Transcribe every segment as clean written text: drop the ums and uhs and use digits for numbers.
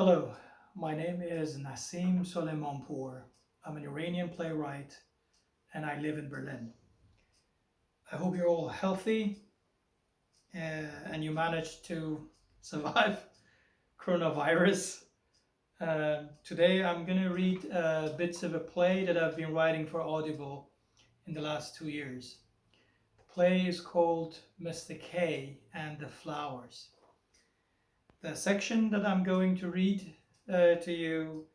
Hello, my name is Nassim Soleimanpour. I'm an Iranian playwright and I live in Berlin. I hope you're all healthy and you managed to survive coronavirus. Today I'm going to read bits of a play that I've been writing for Audible in the last 2 years. The play is called Mr. K and the Flowers. The section that I'm going to read to you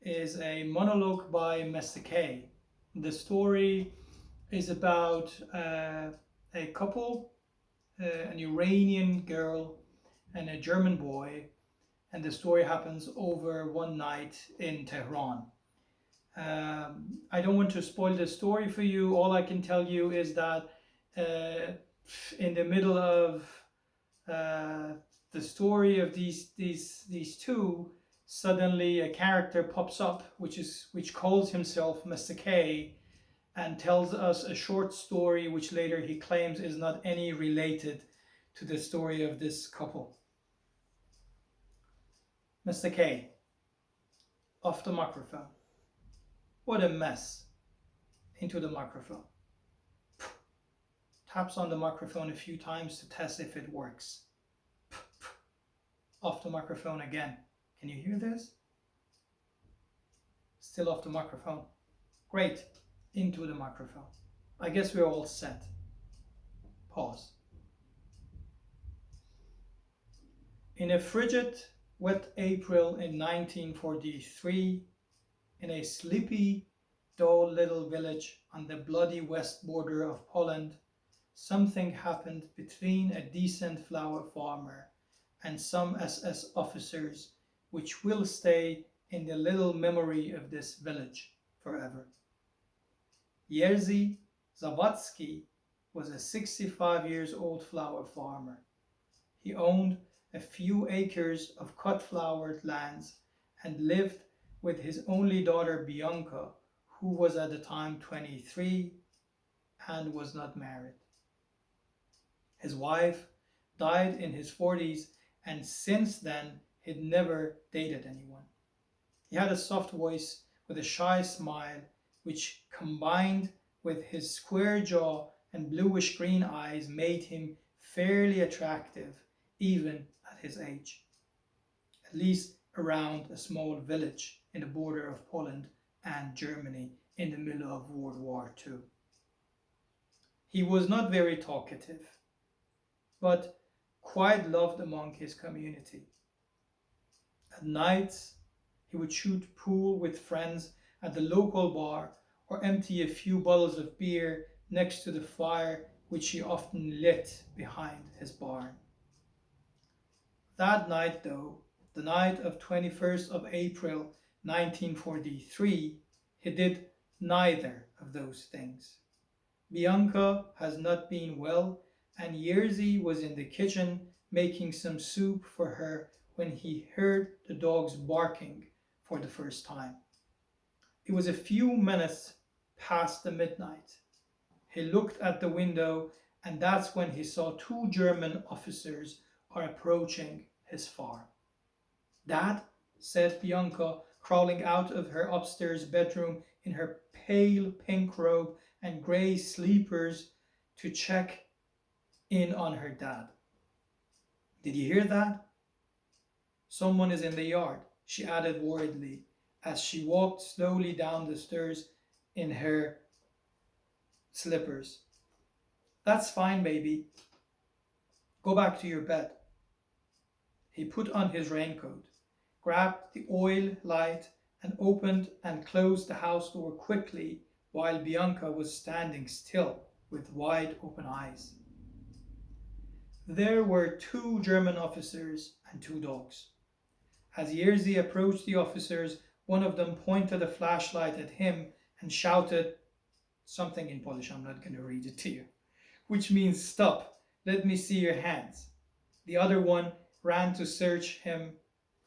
is a monologue by Mr. K. The story is about a couple, an Iranian girl and a German boy, and the story happens over one night in Tehran. I don't want to spoil the story for you. All I can tell you is that in the middle of uh, the story of these two, suddenly a character pops up which calls himself Mr. K and tells us a short story which later he claims is not any related to the story of this couple. Mr. K, off the microphone. What a mess. Into the microphone. Taps on the microphone a few times to test if it works. Off the microphone again. Can you hear this? Still off the microphone. Great. Into the microphone. I guess we're all set. Pause. In a frigid, wet April in 1943, in a sleepy, dull little village on the bloody west border of Poland, something happened between a decent flower farmer and some SS officers which will stay in the little memory of this village forever. Jerzy Zawadzki was a 65 years old flower farmer. He owned a few acres of cut-flowered lands and lived with his only daughter Bianca, who was at the time 23 and was not married. His wife died in his 40s, and since then he'd never dated anyone. He had a soft voice with a shy smile, which combined with his square jaw and bluish green eyes made him fairly attractive even at his age, at least around a small village in the border of Poland and Germany in the middle of World War II. He was not very talkative, but quite loved among his community. At nights, he would shoot pool with friends at the local bar or empty a few bottles of beer next to the fire which he often lit behind his barn. That night, though, the night of 21st of April 1943, he did neither of those things. Bianca has not been well, and Jerzy was in the kitchen making some soup for her when he heard the dogs barking for the first time. It was a few minutes past the midnight. He looked at the window, and that's when he saw two German officers are approaching his farm. "Dad," said Bianca, crawling out of her upstairs bedroom in her pale pink robe and grey sleepers to check in on her dad. "Did you hear that? Someone is in the yard," she added worriedly as she walked slowly down the stairs in her slippers. "That's fine, baby. Go back to your bed." He put on his raincoat, grabbed the oil light, and opened and closed the house door quickly while Bianca was standing still with wide open eyes. There were two German officers and two dogs. As Jerzy approached the officers, one of them pointed a flashlight at him and shouted something in Polish. I'm not going to read it to you, which means "Stop, let me see your hands." The other one ran to search him.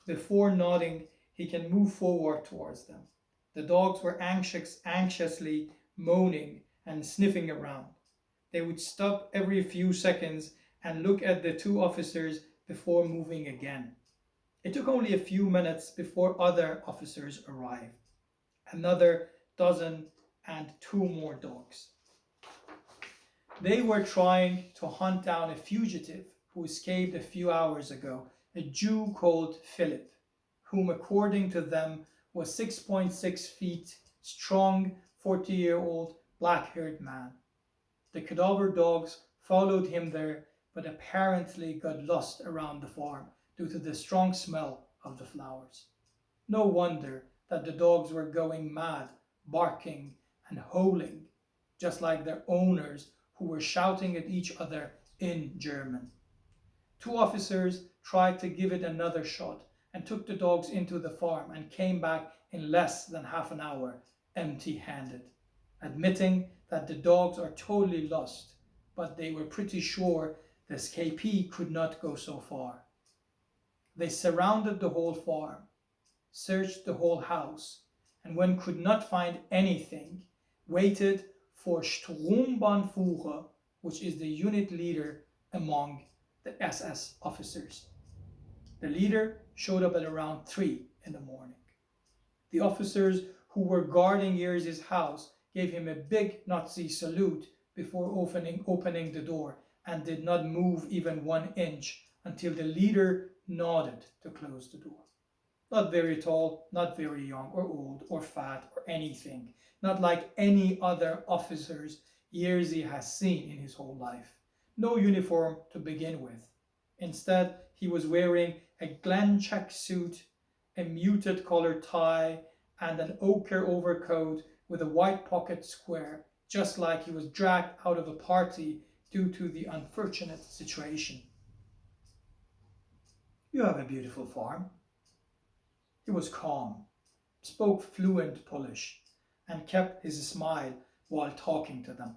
Before nodding, he can move forward towards them. The dogs were anxiously moaning and sniffing around. They would stop every few seconds and look at the two officers before moving again. It took only a few minutes before other officers arrived. Another dozen and two more dogs. They were trying to hunt down a fugitive who escaped a few hours ago, a Jew called Philip, whom according to them was 6.6 feet strong, 40-year-old black-haired man. The cadaver dogs followed him there, but apparently got lost around the farm due to the strong smell of the flowers. No wonder that the dogs were going mad, barking and howling, just like their owners who were shouting at each other in German. Two officers tried to give it another shot and took the dogs into the farm and came back in less than half an hour, empty-handed, admitting that the dogs are totally lost, but they were pretty sure the escapee could not go so far. They surrounded the whole farm, searched the whole house, and when could not find anything, waited for Sturmbannführer, which is the unit leader among the SS officers. The leader showed up at around 3 in the morning. The officers who were guarding Jerzy house gave him a big Nazi salute before opening the door and did not move even 1 inch until the leader nodded to close the door. Not very tall, not very young or old or fat or anything, not like any other officers Jerzy has seen in his whole life. No uniform to begin with. Instead, he was wearing a Glencheck suit, a muted collar tie, and an ochre overcoat with a white pocket square, just like he was dragged out of a party due to the unfortunate situation. "You have a beautiful farm." He was calm, spoke fluent Polish, and kept his smile while talking to them.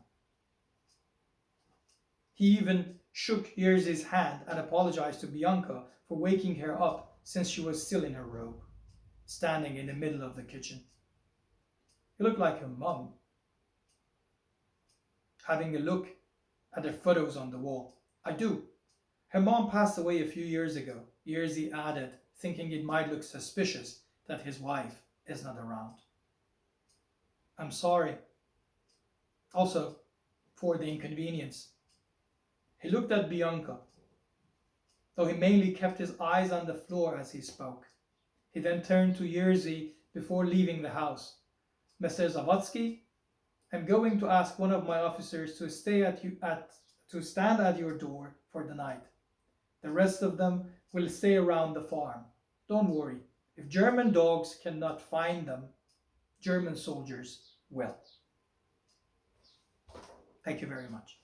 He even shook Jerzy's hand and apologized to Bianca for waking her up since she was still in her robe, standing in the middle of the kitchen. "You look like your mum." Having a look at the photos on the wall. "I do. Her mom passed away a few years ago," Jerzy added, thinking it might look suspicious that his wife is not around. "I'm sorry. Also, for the inconvenience." He looked at Bianca, though he mainly kept his eyes on the floor as he spoke. He then turned to Jerzy before leaving the house. "Mr. Zawadzki, I'm going to ask one of my officers to stand at your door for the night. The rest of them will stay around the farm. Don't worry, if German dogs cannot find them, German soldiers will." Thank you very much.